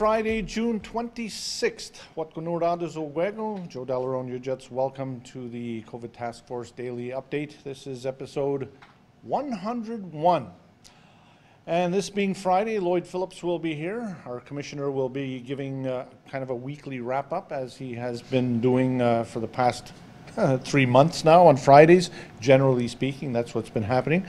Friday, June 26th. What Conorados Oguego, Joe Delaron, your Jets, welcome to the COVID Task Force Daily Update. This is episode 101. And this being Friday, Lloyd Phillips will be here. Our commissioner will be giving kind of a weekly wrap-up, as he has been doing for the past 3 months now on Fridays. Generally speaking, that's what's been happening.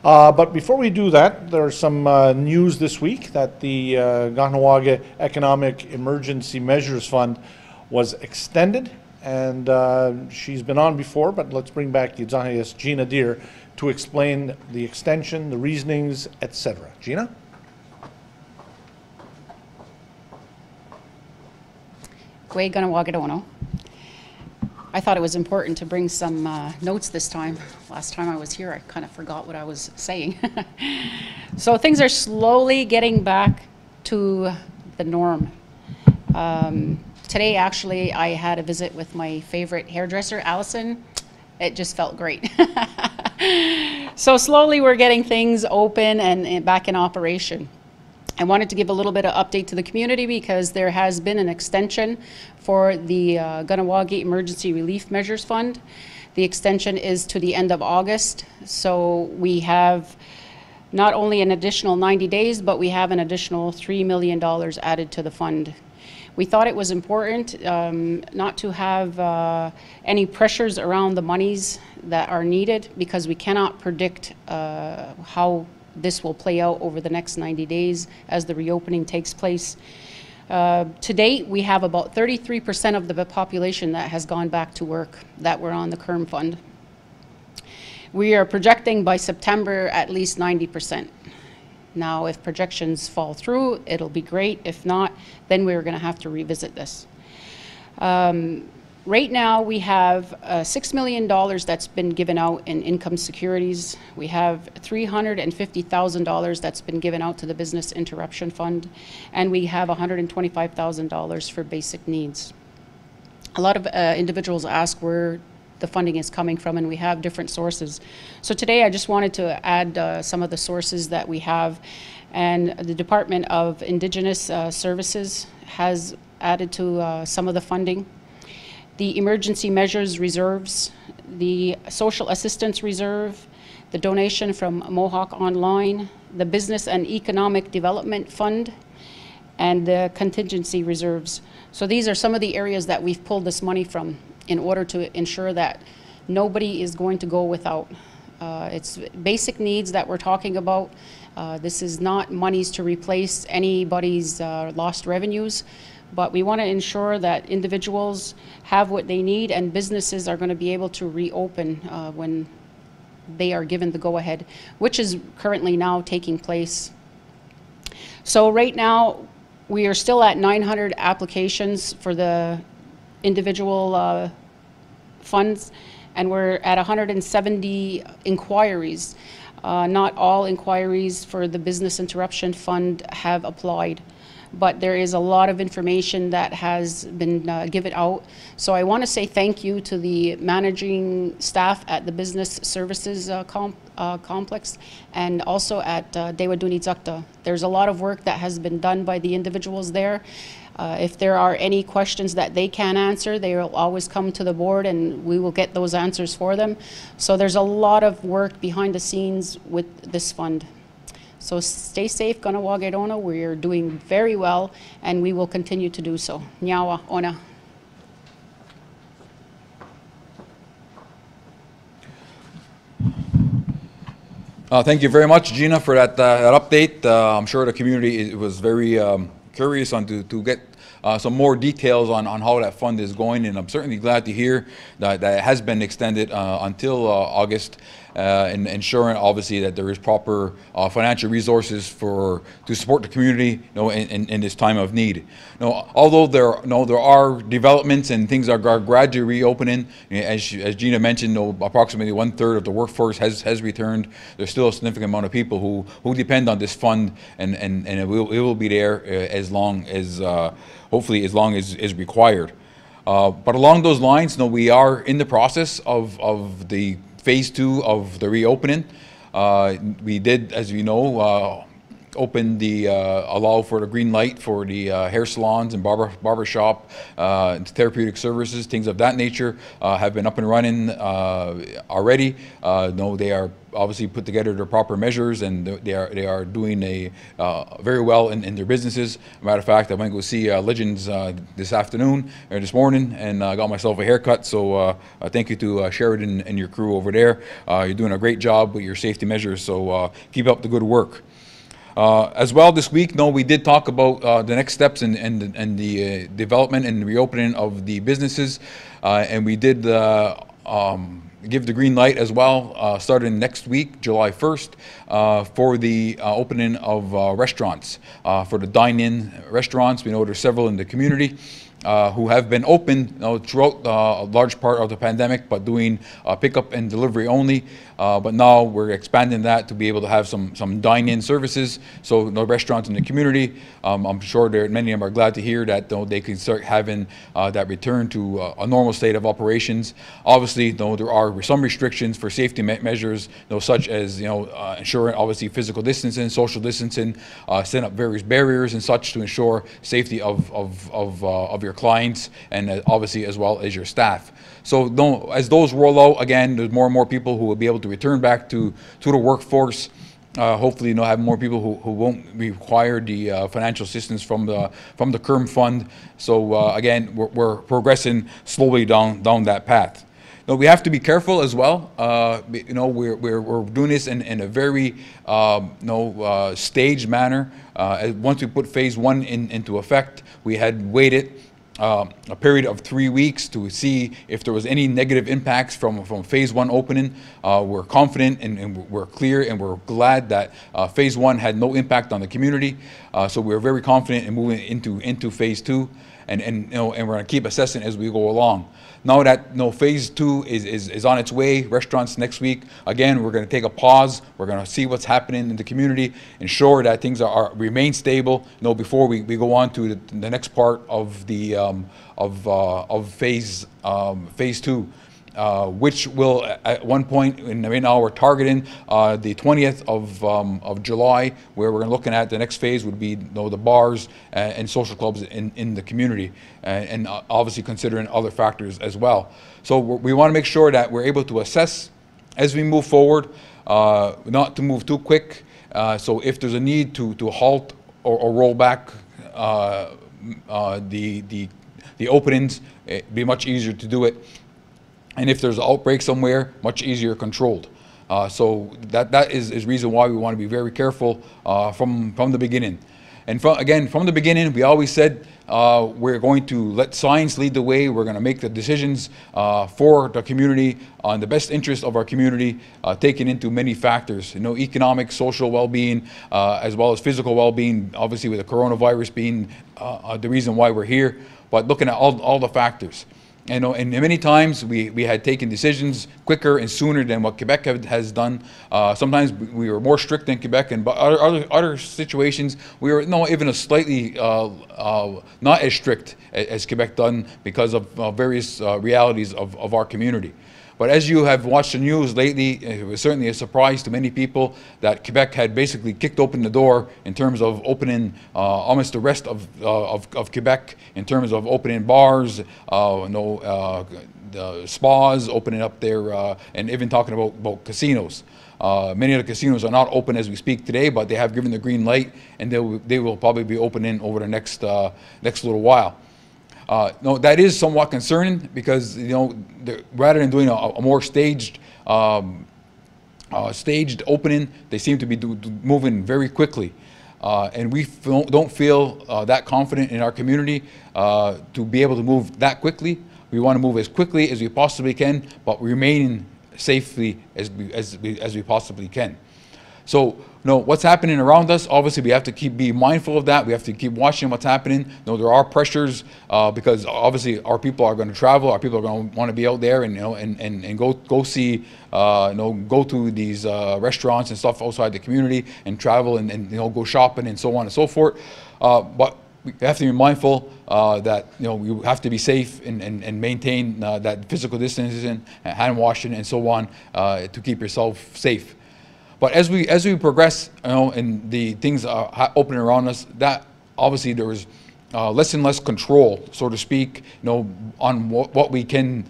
But before we do that, there's some news this week that the Kahnawake Economic Emergency Measures Fund was extended, and she's been on before, but let's bring back Ietsénhaienhs Gina Deer to explain the extension, the reasonings, etc. Gina? I thought it was important to bring some notes this time. Last time I was here, I kind of forgot what I was saying. So things are slowly getting back to the norm. Today, actually, I had a visit with my favorite hairdresser, Allison. It just felt great. So slowly we're getting things open and back in operation. I wanted to give a little bit of update to the community because there has been an extension for the Kahnawake Emergency Relief Measures Fund. The extension is to the end of August, so we have not only an additional 90 days, but we have an additional $3 million added to the fund. We thought it was important not to have any pressures around the monies that are needed, because we cannot predict how this will play out over the next 90 days as the reopening takes place. To date, we have about 33% of the population that has gone back to work that were on the KERM fund. We are projecting by September at least 90%. Now, if projections fall through, it'll be great. If not, then we're going to have to revisit this. Right now, we have $6 million that's been given out in income securities. We have $350,000 that's been given out to the Business Interruption Fund, and we have $125,000 for basic needs. A lot of individuals ask where the funding is coming from, and we have different sources. So today, I just wanted to add some of the sources that we have, and the Department of Indigenous Services has added to some of the funding. The emergency measures reserves, the social assistance reserve, the donation from Mohawk Online, the business and economic development fund, and the contingency reserves. So these are some of the areas that we've pulled this money from in order to ensure that nobody is going to go without. It's basic needs that we're talking about. This is not monies to replace anybody's lost revenues, but we want to ensure that individuals have what they need, and businesses are going to be able to reopen when they are given the go-ahead, which is currently now taking place. So right now, we are still at 900 applications for the individual funds, and we're at 170 inquiries. Not all inquiries for the Business Interruption Fund have applied, but there is a lot of information that has been given out. So I want to say thank you to the managing staff at the Business Services Complex, and also at Dewaduni Zakta. There's a lot of work that has been done by the individuals there. If there are any questions that they can't answer, they will always come to the board and we will get those answers for them. So there's a lot of work behind the scenes with this fund. So stay safe, Kahnawake. We are doing very well, and we will continue to do so. Nyawa, ona. Thank you very much, Gina, for that update. I'm sure the community was very curious to get some more details on how that fund is going, and I'm certainly glad to hear that it has been extended until August, and ensuring obviously that there is proper financial resources to support the community, in this time of need. Although there are developments and things are gradually reopening, as Gina mentioned, approximately 1/3 of the workforce has returned. There's still a significant amount of people who depend on this fund, and it will be there as long as hopefully as long as is required. But along those lines, we are in the process of the phase 2 of the reopening. We did, as we know, opened the allow for the green light for the hair salons and barber shop, therapeutic services, things of that nature have been up and running already. They are obviously put together their proper measures, and they are doing very well in their businesses. Matter of fact, I went to go see Legends this afternoon or this morning, and I got myself a haircut. So thank you to Sheridan and your crew over there. You're doing a great job with your safety measures. So keep up the good work. As well this week, we did talk about the next steps and the development and reopening of the businesses, and we did give the green light as well, starting next week, July 1st, for the opening of restaurants, for the dine-in restaurants. We know there's several in the community who have been open throughout a large part of the pandemic, but doing pickup and delivery only. But now we're expanding that to be able to have some dine-in services. So the restaurants in the community, I'm sure many of them are glad to hear that they can start having that return to a normal state of operations. Obviously, there are some restrictions for safety measures, such as ensuring obviously physical distancing, social distancing, setting up various barriers and such to ensure safety of your clients and obviously as well as your staff. So as those roll out, again, there's more and more people who will be able to return back to the workforce. Hopefully, have more people who won't require the financial assistance from the KERM fund. So again, we're progressing slowly down that path. Now, we have to be careful as well. We're doing this in a very staged manner. Once we put phase 1 into effect, we had waited a period of 3 weeks to see if there was any negative impacts from phase 1 opening. We're confident and we're clear and we're glad that phase 1 had no impact on the community. So we're very confident in moving into phase 2, and we're going to keep assessing as we go along. Now that phase 2 is on its way, restaurants next week, again, we're going to take a pause. We're going to see what's happening in the community, ensure that things remain stable, before we go on to the next part of the of phase 2. Which will at one point, right now we're targeting the 20th of July, where we're looking at the next phase would be the bars and social clubs in the community, and obviously considering other factors as well. So we want to make sure that we're able to assess as we move forward, not to move too quick. So if there's a need to halt or roll back the openings, it'd be much easier to do it. And if there's an outbreak somewhere, much easier controlled. So that is reason why we want to be very careful from the beginning. And from the beginning, we always said we're going to let science lead the way. We're going to make the decisions for the community on the best interest of our community, taking into many factors, economic, social well-being, as well as physical well-being, obviously with the coronavirus being the reason why we're here, but looking at all the factors. And many times we had taken decisions quicker and sooner than what Quebec has done. Sometimes we were more strict than Quebec, and but other situations we were even a slightly not as strict as Quebec done because of various realities of our community. But as you have watched the news lately, it was certainly a surprise to many people that Quebec had basically kicked open the door in terms of opening almost the rest of Quebec, in terms of opening bars, the spas, opening up there, and even talking about casinos. Many of the casinos are not open as we speak today, but they have given the green light, and they will probably be opening over the next little while. No, that is somewhat concerning because rather than doing a more staged opening, they seem to be moving very quickly, and we don't feel that confident in our community to be able to move that quickly. We want to move as quickly as we possibly can, but remaining safely as we possibly can. So, what's happening around us, obviously we have to be mindful of that. We have to keep watching what's happening. There are pressures because obviously our people are going to travel. Our people are going to want to be out there and go see, go to these restaurants and stuff outside the community and travel and go shopping and so on and so forth. But we have to be mindful that you have to be safe and maintain that physical distancing, hand washing, and so on to keep yourself safe. But as we progress, and the things are opening around us, that obviously there is less and less control, so to speak, on what we can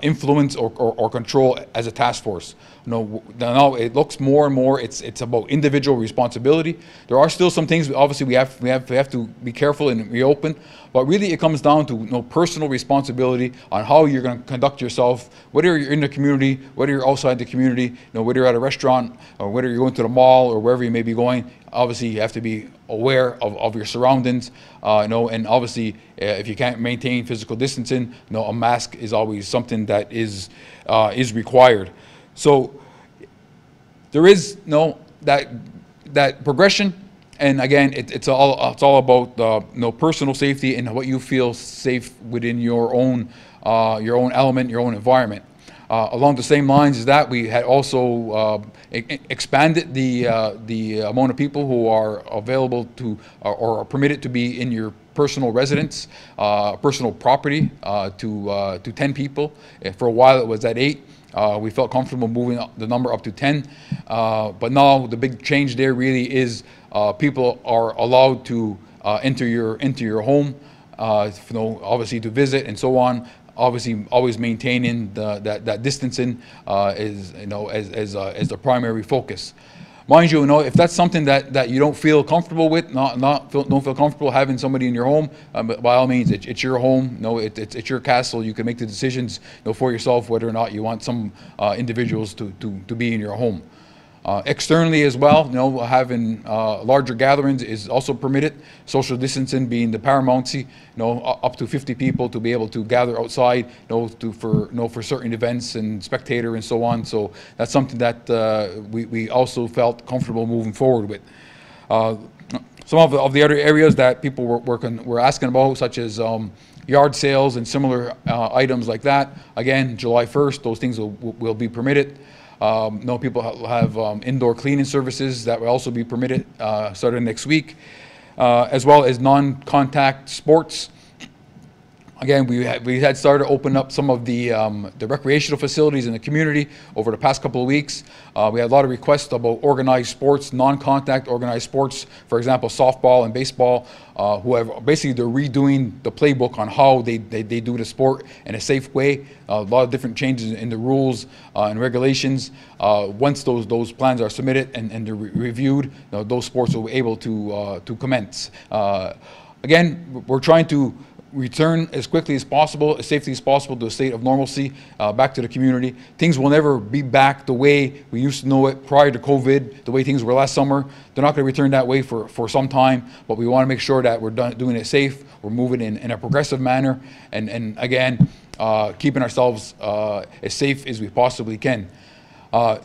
influence or control as a task force. Now it looks more and more it's about individual responsibility. There are still some things obviously we have to be careful and reopen, but really it comes down to personal responsibility on how you're going to conduct yourself, whether you're in the community, whether you're outside the community, whether you're at a restaurant or whether you're going to the mall or wherever you may be going. Obviously you have to be aware of your surroundings, and obviously if you can't maintain physical distancing, a mask is always something that is required. So there is that progression, and again, it's all about personal safety and what you feel safe within your own element, your own environment. Along the same lines as that, we had also expanded the amount of people who are available to or are permitted to be in your personal residence, personal property, to 10 people. For a while it was at 8. We felt comfortable moving the number up to 10, but now the big change there really is people are allowed to enter your home, obviously to visit and so on. Obviously, always maintaining that distancing is as the primary focus. Mind you, if that's something that you don't feel comfortable with, don't feel comfortable having somebody in your home, by all means, it's your home. It's your castle. You can make the decisions for yourself whether or not you want some individuals to be in your home. Externally as well, having larger gatherings is also permitted. Social distancing being the paramountcy, up to 50 people to be able to gather outside, for certain events and spectator and so on. So that's something that we also felt comfortable moving forward with. Some of the other areas that people were asking about, such as yard sales and similar items like that. Again, July 1st, those things will be permitted. People have indoor cleaning services that will also be permitted starting next week, as well as non-contact sports. Again, we had started to open up some of the recreational facilities in the community over the past couple of weeks. We had a lot of requests about organized sports, non-contact organized sports, for example, softball and baseball, basically they're redoing the playbook on how they do the sport in a safe way. A lot of different changes in the rules and regulations. Once those plans are submitted and they're reviewed, those sports will be able to commence. Again, we're trying to return as quickly as possible, as safely as possible, to a state of normalcy, back to the community. Things will never be back the way we used to know it prior to COVID, the way things were last summer. They're not going to return that way for some time, but we want to make sure that we're doing it safe, we're moving in a progressive manner, and again, keeping ourselves as safe as we possibly can.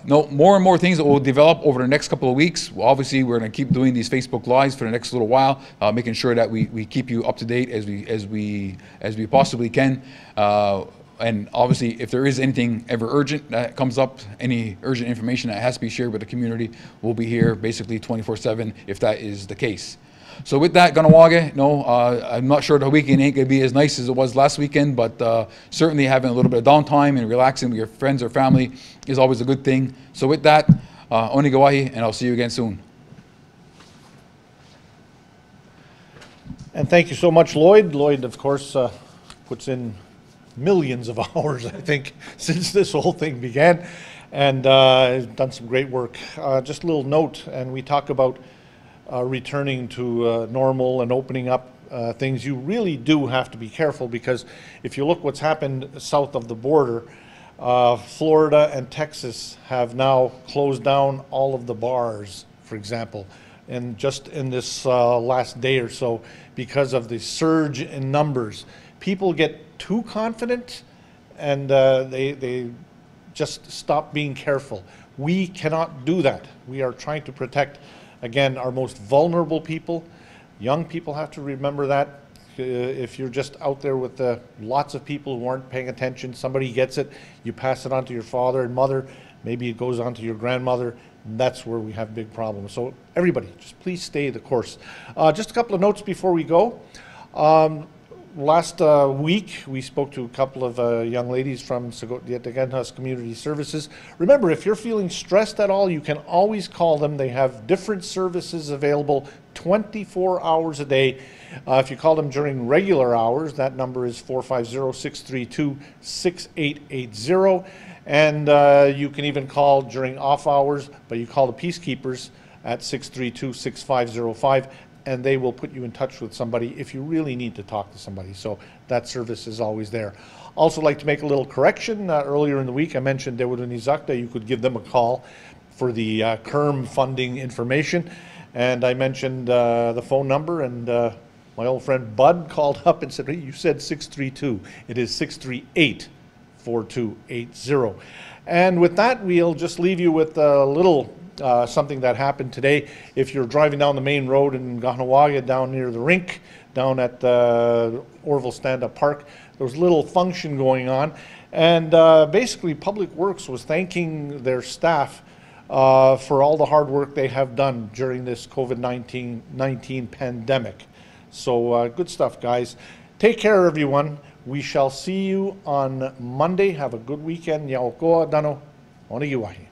More and more things that will develop over the next couple of weeks. Obviously, we're going to keep doing these Facebook Lives for the next little while, making sure that we keep you up to date as we possibly can. And obviously, if there is anything ever urgent that comes up, any urgent information that has to be shared with the community, we'll be here basically 24/7 if that is the case. So with that, Kahnawake, I'm not sure the weekend ain't going to be as nice as it was last weekend, but certainly having a little bit of downtime and relaxing with your friends or family is always a good thing. So with that, onigawahi, and I'll see you again soon. And thank you so much, Lloyd. Lloyd, of course, puts in millions of hours, I think, since this whole thing began, and has done some great work. Just a little note, and we talk about returning to normal and opening up things. You really do have to be careful, because if you look what's happened south of the border, Florida and Texas have now closed down all of the bars, for example, and just in this last day or so, because of the surge in numbers. People get too confident, and they just stop being careful. We cannot do that. We are trying to protect, again, our most vulnerable people. Young people have to remember that. If you're just out there with lots of people who aren't paying attention, somebody gets it, you pass it on to your father and mother, maybe it goes on to your grandmother, and that's where we have big problems. So everybody, just please stay the course. Just a couple of notes before we go. last week, we spoke to a couple of young ladies from Ietsénhaienhs Community Services. Remember, if you're feeling stressed at all, you can always call them. They have different services available 24 hours a day. If you call them during regular hours, that number is 450-632-6880. And you can even call during off hours, but you call the peacekeepers at 632-6505. And they will put you in touch with somebody if you really need to talk to somebody. So that service is always there. Also like to make a little correction. Earlier in the week, I mentioned Dewadunizakta. You could give them a call for the KERM funding information. And I mentioned the phone number, and my old friend Bud called up and said, hey, you said 632. It is 638-4280. And with that, we'll just leave you with a little something that happened today. If you're driving down the main road in Kahnawake, down near the rink, down at Orville Stand-Up Park, there was a little function going on. And basically, Public Works was thanking their staff for all the hard work they have done during this COVID-19 pandemic. So good stuff, guys. Take care, everyone. We shall see you on Monday. Have a good weekend. Yaokoa dano. Onigiwahi.